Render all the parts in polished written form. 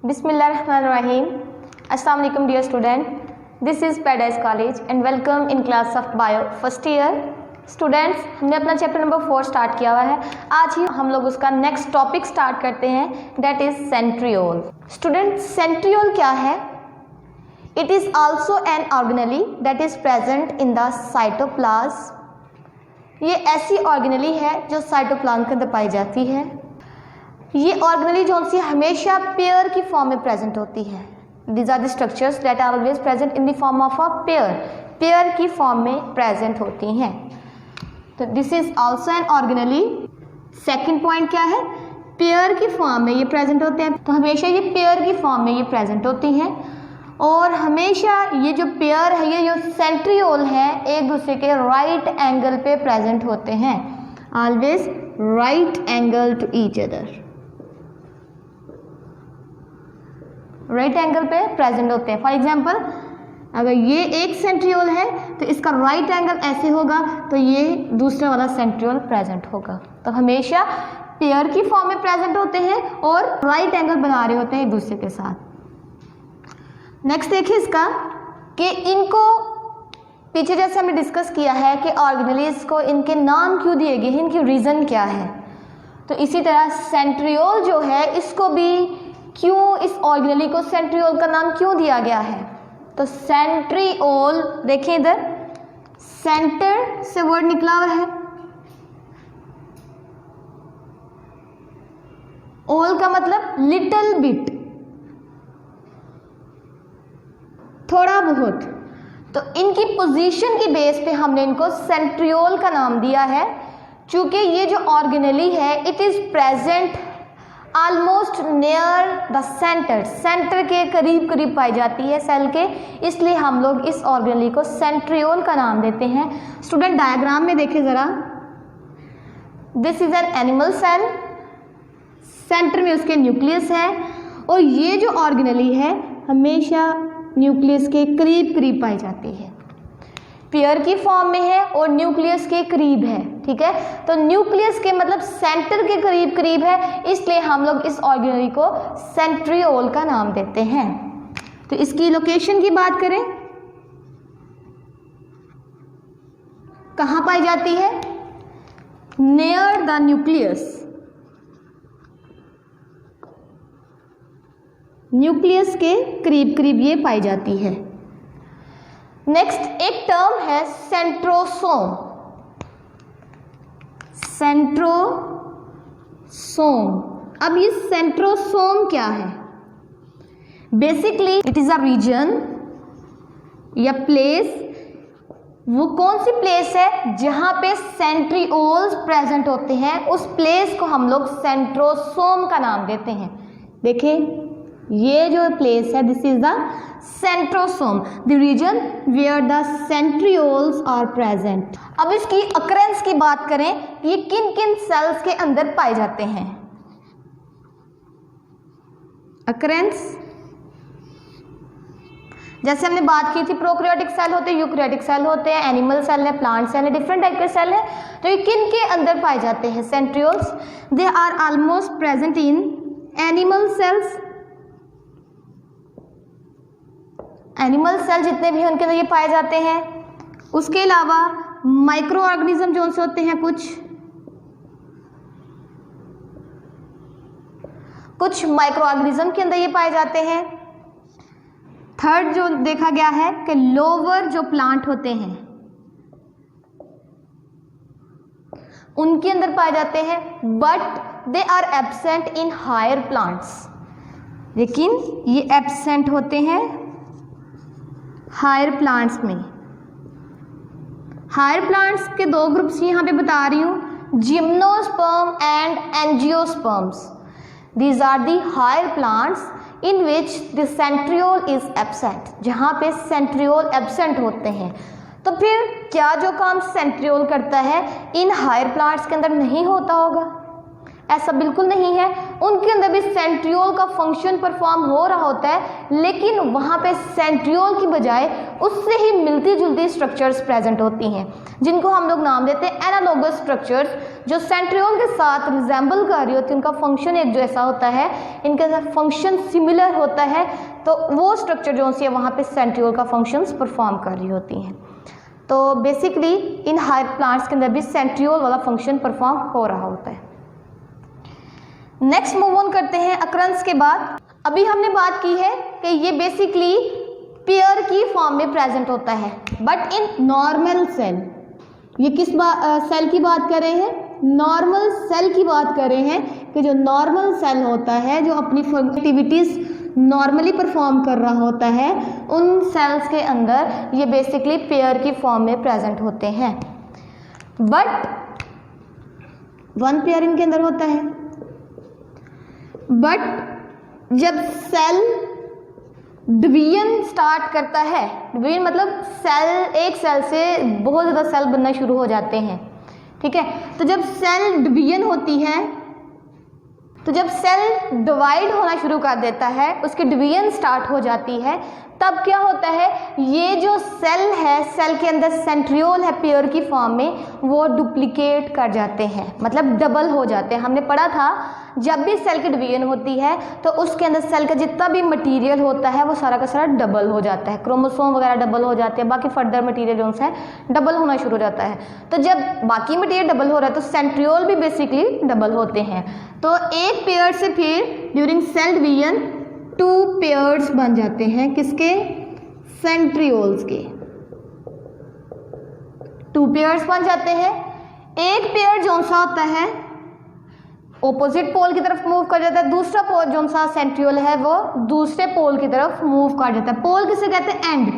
Bismillahirrahmanirrahim. Assalamu alaikum dear student. This is Paradise College and welcome in class of Bio first year. Students, हमने अपना chapter number 4 start किया हुआ है. आज ही हम लोग उसका नेक्स्ट टॉपिक स्टार्ट करते हैं, that is centriole. Student, centriole क्या है? It is also an organelle that is present in the cytoplasm. ये ऐसी ऑर्गेनेली है जो साइटोप्लाज्म के अंदर पाई जाती है. ये ऑर्गेनेली जो सी हमेशा पेयर की फॉर्म में प्रेजेंट होती है. These are the structures that are always present in the form of a pair. Pair की फॉर्म में प्रेजेंट होती हैं. तो this is also an organelle. Second point क्या है? पेयर की फॉर्म में ये प्रेजेंट होते हैं. तो हमेशा ये पेयर की फॉर्म में ये प्रेजेंट होती हैं और हमेशा ये जो पेयर है, ये जो सेंट्रियोल है, एक दूसरे के राइट एंगल पे प्रेजेंट होते हैं. Always right angle to each other. Right angle पे प्रेजेंट होते हैं. फॉर एग्जाम्पल, अगर ये एक सेंट्रियोल है तो इसका राइट एंगल ऐसे होगा, तो ये दूसरा वाला सेंट्रियोल प्रेजेंट होगा. तो हमेशा पेयर की फॉर्म में प्रेजेंट होते हैं और राइट एंगल बना रहे होते हैं एक दूसरे के साथ. नेक्स्ट देखिए इसका कि इनको पीछे जैसे हमने डिस्कस किया है कि ऑर्गेनेलीज को इनके नाम क्यों दिए गए हैं, इनकी रीज़न क्या है. तो इसी तरह सेंट्रियोल जो है, इसको भी क्यों, इस ऑर्गेनेली को सेंट्रियोल का नाम क्यों दिया गया है? तो सेंट्रियोल, देखिए इधर सेंटर से वर्ड निकला हुआ है. ओल का मतलब लिटिल बिट, थोड़ा बहुत. तो इनकी पोजीशन की बेस पे हमने इनको सेंट्रियोल का नाम दिया है, चूंकि ये जो ऑर्गेनेली है it is present almost near the centre. Centre के करीब करीब पाई जाती है सेल के, इसलिए हम लोग इस ऑर्गेनेली को सेंट्रियोल का नाम देते हैं. स्टूडेंट, डायग्राम में देखिए ज़रा. This is an animal cell. Centre में उसके न्यूक्लियस है और ये जो ऑर्गेनेली है हमेशा न्यूक्लियस के करीब करीब पाई जाती है. पेयर की फॉर्म में है और न्यूक्लियस के करीब है. ठीक है, तो न्यूक्लियस के मतलब सेंटर के करीब करीब है, इसलिए हम लोग इस ऑर्गेनेली को सेंट्रियोल का नाम देते हैं. तो इसकी लोकेशन की बात करें, कहाँ पाई जाती है? Near the nucleus. न्यूक्लियस के करीब करीब ये पाई जाती है. नेक्स्ट एक टर्म है सेंट्रोसोम. सेंट्रोसोम. अब ये सेंट्रोसोम क्या है? Basically it is a region या प्लेस. वो कौन सी प्लेस है जहां पे सेंट्रियोल्स प्रेजेंट होते हैं, उस प्लेस को हम लोग सेंट्रोसोम का नाम देते हैं. देखिए ये जो प्लेस है, this is the centrosome, the region where the centrioles are present. अब इसकी अकरेंस की बात करें, ये किन किन सेल्स के अंदर पाए जाते हैं? अकरेंस, जैसे हमने बात की थी, प्रोकैरियोटिक सेल होते हैं, यूकैरियोटिक सेल होते हैं, एनिमल सेल है, प्लांट सेल है, डिफरेंट टाइप के सेल है. तो ये किन के अंदर पाए जाते हैं centrioles? They are almost present in animal cells. Animal cell जितने भी उनके अंदर ये पाए जाते हैं. उसके अलावा माइक्रो ऑर्गेनिज्म जो उनसे होते हैं, कुछ माइक्रो ऑर्गेनिज्म के अंदर ये पाए जाते हैं. थर्ड जो देखा गया है कि लोअर जो प्लांट होते हैं उनके अंदर पाए जाते हैं, but they are absent in higher plants. लेकिन ये एब्सेंट होते हैं हायर प्लांट्स में. हायर प्लांट्स के दो ग्रुप्स यहाँ पे बता रही हूँ, gymnosperm and angiosperms. These are the higher plants in which the centriole is absent, जहाँ पे सेंट्रियोल एब्सेंट होते हैं. तो फिर क्या जो काम सेंट्रियोल करता है इन हायर प्लांट्स के अंदर नहीं होता होगा? ऐसा बिल्कुल नहीं है, उनके अंदर भी सेंट्रियोल का फंक्शन परफॉर्म हो रहा होता है, लेकिन वहाँ पे सेंट्रियोल की बजाय उससे ही मिलती जुलती स्ट्रक्चर्स प्रेजेंट होती हैं, जिनको हम लोग नाम देते हैं एनालोगस स्ट्रक्चर्स, जो सेंट्रियोल के साथ रिजेंबल कर रही होती है, उनका फंक्शन एक जैसा होता है, इनका फंक्शन सिमिलर होता है, तो वो स्ट्रक्चर जो सी है वहाँ पे सेंट्रियोल का फंक्शंस परफॉर्म कर रही होती हैं। तो बेसिकली इन हायर प्लांट्स के अंदर भी सेंट्रियोल वाला फंक्शन परफॉर्म हो रहा होता है। नेक्स्ट मूव ऑन करते हैं अक्रंस के बाद। अभी हमने बात की है कि ये बेसिकली पेयर की फॉर्म में प्रेजेंट होता है, बट इन नॉर्मल सेल, ये किस सेल की बात कर रहे हैं? नॉर्मल सेल की बात कर रहे हैं कि जो नॉर्मल सेल होता है, जो अपनी एक्टिविटीज नॉर्मली परफॉर्म कर रहा होता है, उन सेल्स के अंदर ये बेसिकली पेयर की फॉर्म में प्रेजेंट होते हैं, बट वन पेयर इनके अंदर होता है। बट जब सेल डिवीजन स्टार्ट करता है, डिवीजन मतलब सेल, एक सेल से बहुत ज़्यादा सेल बनना शुरू हो जाते हैं, ठीक है। तो जब सेल डिवीजन होती है, तो जब सेल डिवाइड होना शुरू कर देता है, उसकी डिवीजन स्टार्ट हो जाती है, तब क्या होता है, ये जो सेल है, सेल के अंदर सेंट्रियोल है पेयर की फॉर्म में, वो डुप्लीकेट कर जाते हैं, मतलब डबल हो जाते हैं। हमने पढ़ा था जब भी सेल की डिवीजन होती है तो उसके अंदर सेल का जितना भी मटेरियल होता है वो सारा का सारा डबल हो जाता है, क्रोमोसोम वगैरह डबल हो जाते हैं, बाकी फर्दर मटेरियल जो है डबल होना शुरू हो जाता है। तो जब बाकी मटेरियल डबल हो रहा है तो सेंट्रियोल भी बेसिकली डबल होते हैं। तो एक पेयर से फिर ड्यूरिंग सेल डिवीजन 2 पेयर्स बन जाते हैं, किसके? सेंट्रियोल्स के 2 पेयर्स बन जाते हैं। एक पेयर जो सा होता है ऑपोजिट पोल की तरफ मूव कर जाता है, दूसरा पोल जो सा सेंट्रियोल है वो दूसरे पोल की तरफ मूव कर जाता है। पोल किसे कहते हैं? And.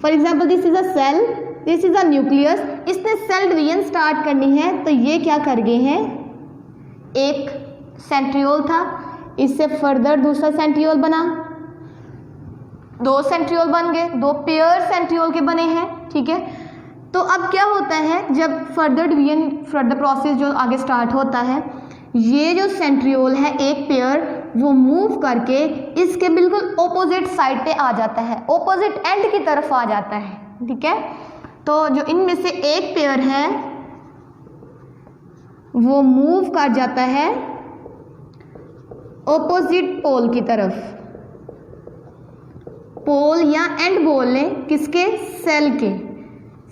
For example this is a cell, this is a nucleus, इसने सेल डिवीजन स्टार्ट करनी है, तो ये क्या कर गए हैं, एक सेंट्रियोल था, इससे फर्दर दूसरा सेंट्रियोल बना, 2 सेंट्रियोल बन गए, 2 पेयर सेंट्रियोल के बने हैं, ठीक है। तो अब क्या होता है, जब फर्दर डिवीजन, फर्दर प्रोसेस जो आगे स्टार्ट होता है, ये जो सेंट्रियोल है एक पेयर, वो मूव करके इसके बिल्कुल ऑपोजिट साइड पे आ जाता है, ऑपोजिट एंड की तरफ आ जाता है, ठीक है। तो जो इनमें से एक पेयर है वो मूव कर जाता है ऑपोजिट पोल की तरफ, पोल या एंड बोल लें, किसके? सेल के,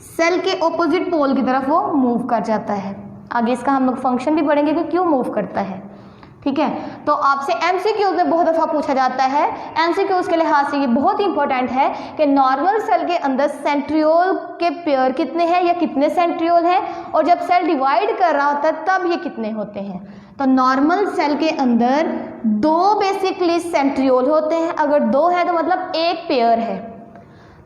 सेल के ऑपोजिट पोल की तरफ वो मूव कर जाता है। आगे इसका हम लोग फंक्शन भी पढ़ेंगे कि क्यों मूव करता है, ठीक है। तो आपसे एमसीक्यूज में बहुत दफ़ा पूछा जाता है, एमसीक्यूज के लिहाज से ये बहुत ही इंपॉर्टेंट है कि नॉर्मल सेल के अंदर सेंट्रियोल के पेयर कितने हैं या कितने सेंट्रियोल हैं, और जब सेल डिवाइड कर रहा होता है तब ये कितने होते हैं। तो नॉर्मल सेल के अंदर 2 बेसिकली सेंट्रियोल होते हैं, अगर 2 है तो मतलब एक पेयर है।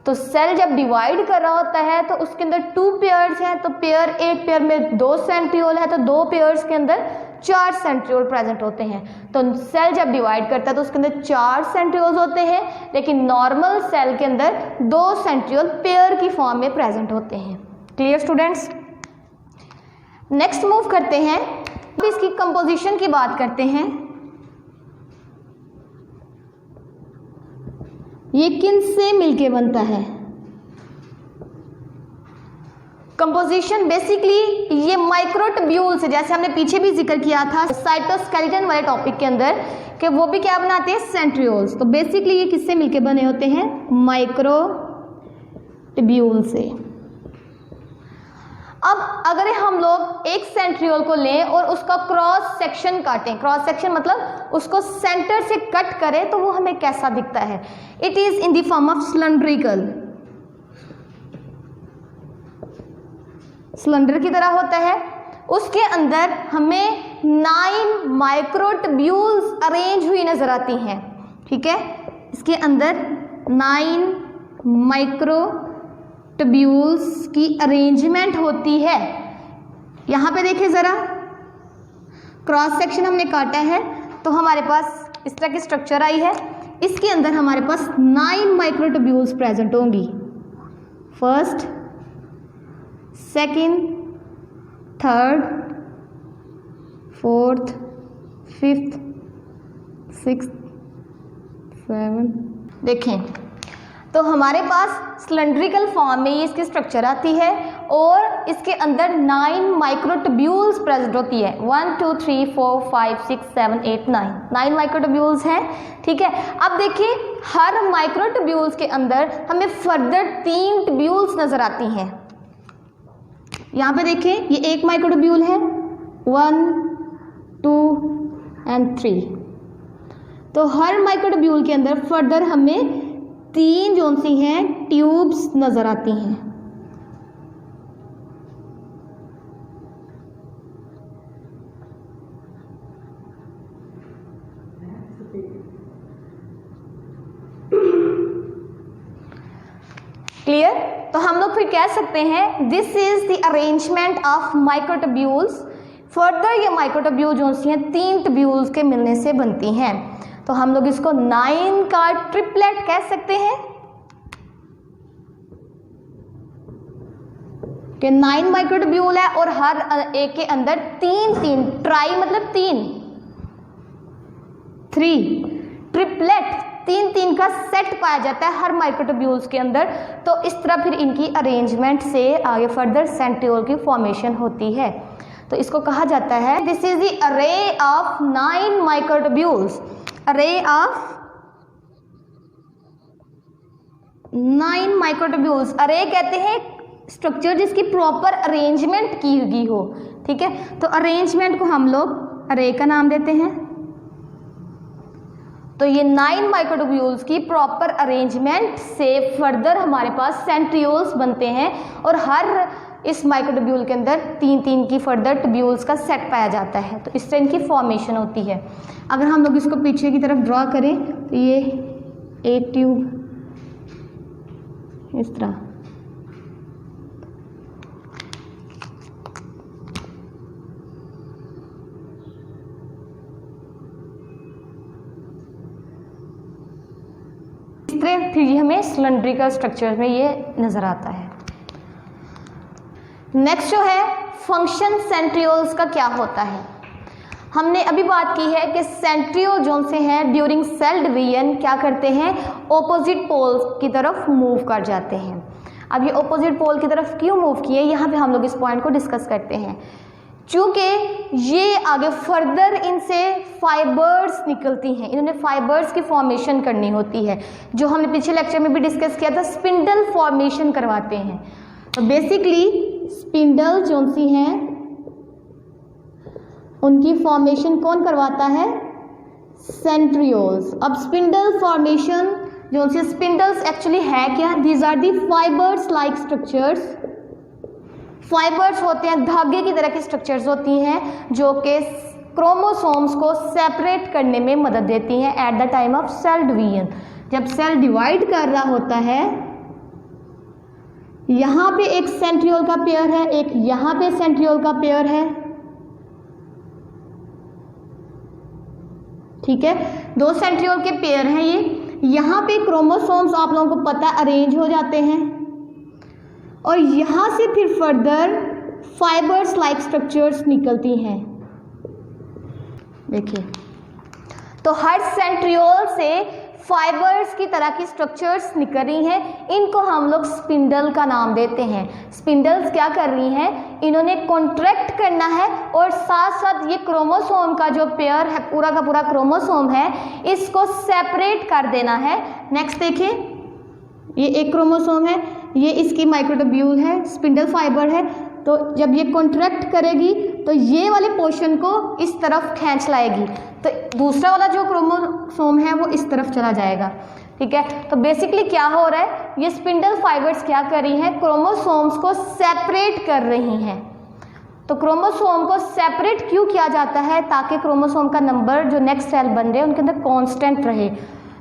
तो सेल जब डिवाइड कर रहा होता है तो उसके अंदर 2 पेयर्स हैं, तो पेयर, एक पेयर में 2 सेंट्रियोल है, तो 2 पेयर्स के अंदर 4 सेंट्रियोल प्रेजेंट होते हैं। तो सेल जब डिवाइड करता है तो उसके अंदर 4 सेंट्रियोल्स होते हैं, लेकिन नॉर्मल सेल के अंदर 2 सेंट्रियोल पेयर की फॉर्म में प्रेजेंट होते हैं। Clear students? नेक्स्ट मूव करते हैं, अब इसकी कंपोजिशन की बात करते हैं। ये किन से मिलके बनता है? कंपोजिशन बेसिकली ये माइक्रोट्यूब्यूल से, जैसे हमने पीछे भी जिक्र किया था साइटोस्केलेटन वाले टॉपिक के अंदर, कि वो भी क्या बनाते हैं? सेंट्रियोल्स। तो बेसिकली ये किससे मिलके बने होते हैं? माइक्रोट्यूब्यूल से। अब अगर हम लोग एक सेंट्रियोल को लें और उसका क्रॉस सेक्शन काटें, क्रॉस सेक्शन मतलब उसको सेंटर से कट करें, तो वो हमें कैसा दिखता है? It is in the form of cylindrical, cylinder की तरह होता है। उसके अंदर हमें 9 माइक्रोट्यूब्यूल्स अरेंज हुई नजर आती हैं, ठीक है। इसके अंदर 9 माइक्रोट्यूब्यूल्स की अरेंजमेंट होती है। यहाँ पे देखिए ज़रा, क्रॉस सेक्शन हमने काटा है तो हमारे पास इस तरह की स्ट्रक्चर आई है। इसके अंदर हमारे पास 9 माइक्रोट्यूब्यूल्स प्रेजेंट होंगी। First, second, third, fourth, 5th 6th 7। देखें तो हमारे पास सिलेंड्रिकल फॉर्म में ये इसकी स्ट्रक्चर आती है और इसके अंदर 9 माइक्रोट्यूब्यूल्स प्रेजेंट होती है। 1 2 3 4 5 6 7 8 9 माइक्रोट्यूब्यूल्स हैं। ठीक है, अब देखिए हर माइक्रोट्यूब्यूल्स के अंदर हमें फर्दर 3 ट्यूब्यूल्स नजर आती हैं। यहाँ पे देखिए ये एक माइक्रोट्यूब्यूल है, 1 2 एंड 3। तो हर माइक्रोट्यूब्यूल के अंदर फर्दर हमें 3 जो सी हैं ट्यूब्स नजर आती हैं। क्लियर? तो हम लोग फिर कह सकते हैं this is the arrangement of microtubules. Further ये माइक्रोट्यूब्यूल जो सी हैं 3 ट्यूब्यूल्स के मिलने से बनती हैं। तो हम लोग इसको 9 का ट्रिपलेट कह सकते हैं कि 9 माइक्रोट्यूब्यूल है और हर एक के अंदर 3 ट्राई मतलब 3 ट्रिपलेट 3 का सेट पाया जाता है हर माइक्रोट्यूब्यूल्स के अंदर। तो इस तरह फिर इनकी अरेंजमेंट से आगे फर्दर सेंट्रियोल की फॉर्मेशन होती है। तो इसको कहा जाता है दिस इज द अरे ऑफ 9 माइक्रोट्यूब्यूल्स। अरे ऑफ 9 माइक्रोट्यूब्यूल्स। अरे कहते हैं स्ट्रक्चर जिसकी प्रॉपर अरेंजमेंट की गई हो। ठीक है, तो अरेंजमेंट को हम लोग अरे का नाम देते हैं। तो ये 9 माइक्रोट्यूब्यूल्स की प्रॉपर अरेंजमेंट से फर्दर हमारे पास सेंट्रियोल्स बनते हैं और हर इस माइक्रोट्यूब्यूल के अंदर 3 की फर्दर ट्यूब्यूल्स का सेट पाया जाता है। तो इससे इनकी फॉर्मेशन होती है। अगर हम लोग इसको पीछे की तरफ ड्रॉ करें तो ये एक ट्यूब इस तरह, इस तरह फिर हमें सिलेंड्रिकल स्ट्रक्चर में ये नजर आता है। नेक्स्ट जो है फंक्शन सेंट्रियोल्स का क्या होता है। हमने अभी बात की है कि सेंट्रियोल जो से हैं ड्यूरिंग सेल डिवीजन क्या करते हैं, ऑपोजिट पोल्स की तरफ मूव कर जाते हैं। अब ये ऑपोजिट पोल की तरफ क्यों मूव किए, यहाँ पे हम लोग इस पॉइंट को डिस्कस करते हैं। चूँकि ये आगे फर्दर इनसे फाइबर्स निकलती हैं, इन्होंने फाइबर्स की फॉर्मेशन करनी होती है, जो हमने पिछले लेक्चर में भी डिस्कस किया था, स्पिंडल फॉर्मेशन करवाते हैं। तो बेसिकली स्पिंडल जो सी हैं उनकी फॉर्मेशन कौन करवाता है, सेंट्रियोल्स। अब स्पिंडल फॉर्मेशन जो सी स्पिंडल्स एक्चुअली है क्या, these are the fibres like structures. Fibres होते हैं, धागे की तरह की स्ट्रक्चर्स होती हैं जो कि क्रोमोसोम्स को सेपरेट करने में मदद देती हैं at the time of cell division. जब सेल डिवाइड कर रहा होता है, यहाँ पे एक सेंट्रियोल का पेयर है, एक यहाँ पे सेंट्रियोल का पेयर है। ठीक है, 2 सेंट्रियोल के पेयर हैं ये। यहाँ पे क्रोमोसोम्स आप लोगों को पता अरेंज हो जाते हैं और यहाँ से फिर फर्दर फाइबर्स लाइक स्ट्रक्चर्स निकलती हैं। देखिए, तो हर सेंट्रियोल से फाइबर्स की तरह की स्ट्रक्चर्स निकल रही हैं, इनको हम लोग स्पिंडल का नाम देते हैं। स्पिंडल्स क्या कर रही हैं, इन्होंने कॉन्ट्रैक्ट करना है और साथ साथ ये क्रोमोसोम का जो पेयर है, पूरा का पूरा क्रोमोसोम है, इसको सेपरेट कर देना है। नेक्स्ट देखिए, ये एक क्रोमोसोम है, ये इसकी माइक्रोट्यूब्यूल है, स्पिंडल फाइबर है। तो जब ये कॉन्ट्रैक्ट करेगी तो ये वाले पोर्शन को इस तरफ खींच लाएगी, तो दूसरा वाला जो क्रोमोसोम है वो इस तरफ चला जाएगा। ठीक है, तो बेसिकली क्या हो रहा है, ये स्पिंडल फाइबर्स क्या कर रही हैं, क्रोमोसोम्स को सेपरेट कर रही हैं। तो क्रोमोसोम को सेपरेट क्यों किया जाता है, ताकि क्रोमोसोम का नंबर जो नेक्स्ट सेल बन रहे हैं उनके अंदर कांस्टेंट रहे।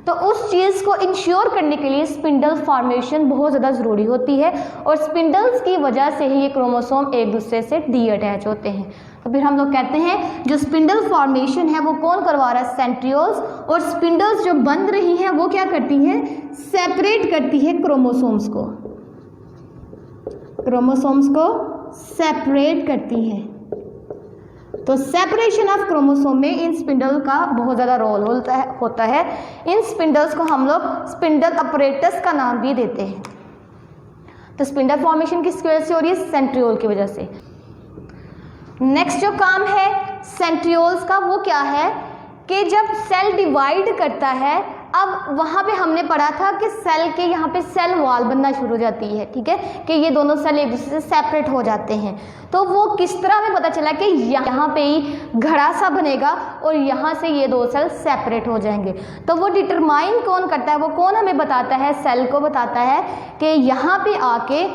तो उस चीज़ को इंश्योर करने के लिए स्पिंडल फॉर्मेशन बहुत ज़्यादा ज़रूरी होती है और स्पिंडल्स की वजह से ही ये क्रोमोसोम एक दूसरे से डी अटैच होते हैं। तो फिर हम लोग कहते हैं जो स्पिंडल फॉर्मेशन है वो कौन करवा रहा है, सेंट्रियोल्स। और स्पिंडल्स जो बन रही हैं वो क्या करती हैं, सेपरेट करती है क्रोमोसोम्स को, क्रोमोसोम्स को सेपरेट करती हैं। तो सेपरेशन ऑफ क्रोमोसोम में इन स्पिंडल का बहुत ज़्यादा रोल होता है। इन स्पिंडल्स को हम लोग स्पिंडल अपरेटस का नाम भी देते हैं। तो स्पिंडल फॉर्मेशन किसकी वजह से हो रही है? सेंट्रियोल की वजह से। नेक्स्ट जो काम है सेंट्रियोल्स का वो क्या है कि जब सेल डिवाइड करता है, अब वहाँ पे हमने पढ़ा था कि सेल के यहाँ पे सेल वॉल बनना शुरू हो जाती है, ठीक है, कि ये दोनों सेल एक दूसरे से सेपरेट हो जाते हैं। तो वो किस तरह हमें पता चला कि यहाँ पे ही घड़ा सा बनेगा और यहाँ से ये दो सेल सेपरेट हो जाएंगे। तो वो डिटरमाइन कौन करता है, वो कौन हमें बताता है? सेल को बताता है कि यहाँ पे आके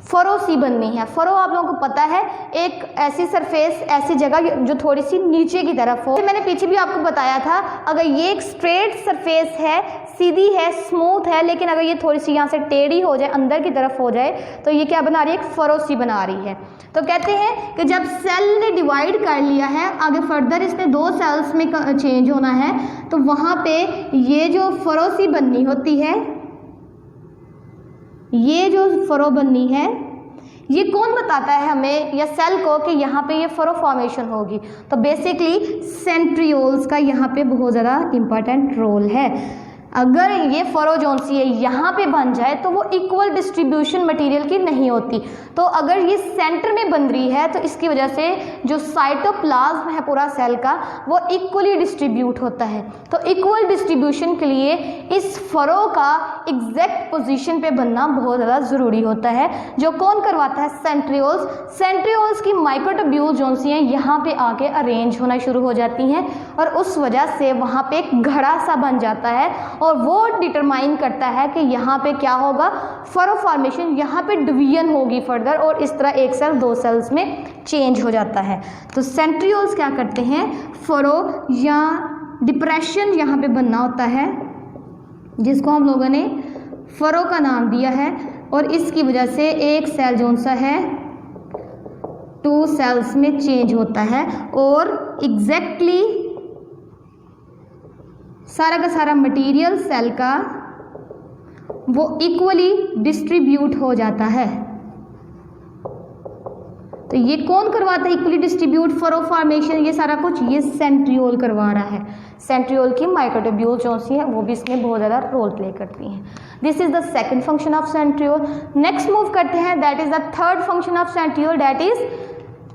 फरो सी बननी है। फरो आप लोगों को पता है, एक ऐसी सरफेस, ऐसी जगह जो थोड़ी सी नीचे की तरफ हो। मैंने पीछे भी आपको बताया था, अगर ये एक स्ट्रेट सरफेस है, सीधी है, स्मूथ है, लेकिन अगर ये थोड़ी सी यहाँ से टेढ़ी हो जाए, अंदर की तरफ हो जाए, तो ये क्या बना रही है? एक फरो सी बना रही है। तो कहते हैं कि जब सेल ने डिवाइड कर लिया है, आगे फर्दर इसने दो सेल्स में चेंज होना है, तो वहाँ पे ये जो फरो सी बननी होती है, ये जो फरो बननी है, ये कौन बताता है हमें या सेल को कि यहाँ पे ये फरो फॉर्मेशन होगी? तो बेसिकली सेंट्रियोल्स का यहाँ पे बहुत ज़्यादा इम्पॉर्टेंट रोल है। अगर ये फरो जोन सी है यहाँ पे बन जाए तो वो इक्वल डिस्ट्रीब्यूशन मटेरियल की नहीं होती। तो अगर ये सेंटर में बन रही है तो इसकी वजह से जो साइटोप्लाज्म है पूरा सेल का, वो इक्वली डिस्ट्रीब्यूट होता है। तो इक्वल डिस्ट्रीब्यूशन के लिए इस फरो का एग्जैक्ट पोजीशन पे बनना बहुत ज़्यादा ज़रूरी होता है। जो कौन करवाता है? सेंट्रियोल्स। सेंट्रियोल्स की माइक्रोट्यूब्यूल जोन सी हैं यहाँ पे आके अरेंज होना शुरू हो जाती हैं और उस वजह से वहाँ पे एक घड़ा सा बन जाता है और वो डिटरमाइन करता है कि यहाँ पे क्या होगा? फरो फॉर्मेशन, यहाँ पे डिवीजन होगी फर्दर और इस तरह एक सेल दो सेल्स में चेंज हो जाता है। तो सेंट्रियोल्स क्या करते हैं? फरो या डिप्रेशन यहाँ पे बनना होता है, जिसको हम लोगों ने फरो का नाम दिया है, और इसकी वजह से एक सेल जोन सा है टू सेल्स में चेंज होता है और एग्जैक्टली सारा का सारा मटेरियल सेल का वो इक्वली डिस्ट्रीब्यूट हो जाता है। तो ये कौन करवाता है इक्वली डिस्ट्रीब्यूट? फरो फॉर्मेशन, ये सारा कुछ ये सेंट्रियोल करवा रहा है। सेंट्रियोल की माइक्रोट्यूब्यूल जो सी है वो भी इसमें बहुत ज़्यादा रोल प्ले करती हैं। This is the second function of centriole. Next move करते हैं, that is the third function of centriole, that is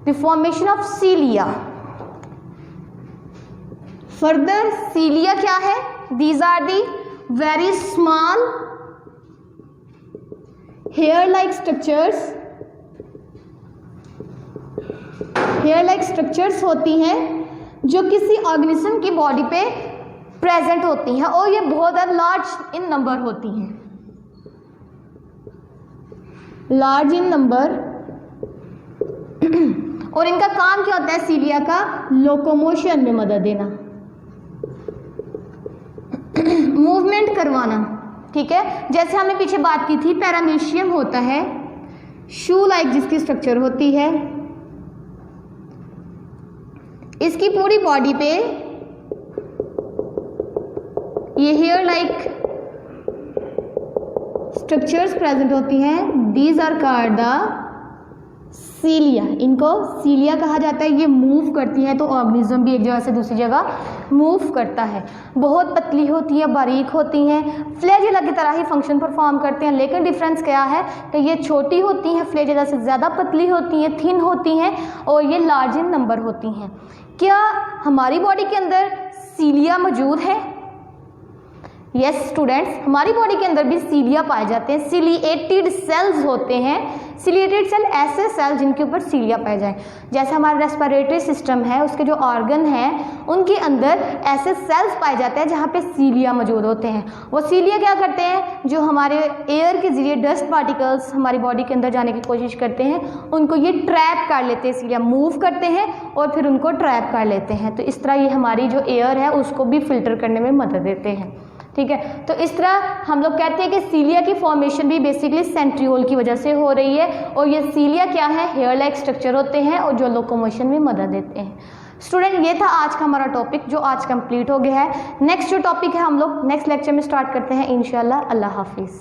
the formation of cilia. Further cilia क्या है? These are the very small hair like structures. Hair like structures होती हैं जो किसी organism की body पे प्रेजेंट होती हैं और ये बहुत ज़्यादा लार्ज इन नंबर होती हैं, लार्ज इन नंबर। और इनका काम क्या होता है? सीलिया का लोकोमोशन में मदद देना, मूवमेंट करवाना, ठीक है। जैसे हमने पीछे बात की थी, पैरामीशियम होता है, शू लाइक जिसकी स्ट्रक्चर होती है, इसकी पूरी बॉडी पे ये हेयर लाइक स्ट्रक्चर्स प्रेजेंट होती हैं। These are called the cilia. इनको सीलिया कहा जाता है। ये मूव करती हैं, तो ऑर्गेनिज्म भी एक जगह से दूसरी जगह मूव करता है। बहुत पतली होती है, बारीक होती हैं, फ्लैजेला की तरह ही फंक्शन परफॉर्म करते हैं, लेकिन डिफरेंस क्या है कि ये छोटी होती हैं, फ्लैजेला से ज़्यादा पतली होती हैं, थिन होती हैं और ये लार्ज इन नंबर होती हैं। क्या हमारी बॉडी के अंदर सीलिया मौजूद है? यस स्टूडेंट्स, हमारी बॉडी के अंदर भी सीलिया पाए जाते हैं। सिलिएटेड सेल्स होते हैं। सिलिएटेड सेल ऐसे सेल जिनके ऊपर सीलिया पाए जाए। जैसे हमारा रेस्पिरेटरी सिस्टम है, उसके जो ऑर्गन हैं उनके अंदर ऐसे सेल्स पाए जाते हैं जहाँ पे सीलिया मौजूद होते हैं। वो सीलिया क्या करते हैं? जो हमारे एयर के जरिए डस्ट पार्टिकल्स हमारी बॉडी के अंदर जाने की कोशिश करते हैं, उनको ये ट्रैप कर लेते हैं। सीलिया मूव करते हैं और फिर उनको ट्रैप कर लेते हैं। तो इस तरह ये हमारी जो एयर है उसको भी फिल्टर करने में मदद देते हैं, ठीक है। तो इस तरह हम लोग कहते हैं कि सीलिया की फॉर्मेशन भी बेसिकली सेंट्रियोल की वजह से हो रही है। और ये सीलिया क्या है? हेयर लाइक स्ट्रक्चर होते हैं और जो लोकोमोशन में मदद देते हैं। स्टूडेंट, ये था आज का हमारा टॉपिक जो आज कंप्लीट हो गया है। नेक्स्ट जो टॉपिक है हम लोग नेक्स्ट लेक्चर में स्टार्ट करते हैं इंशाल्लाह। अल्लाह हाफिज़।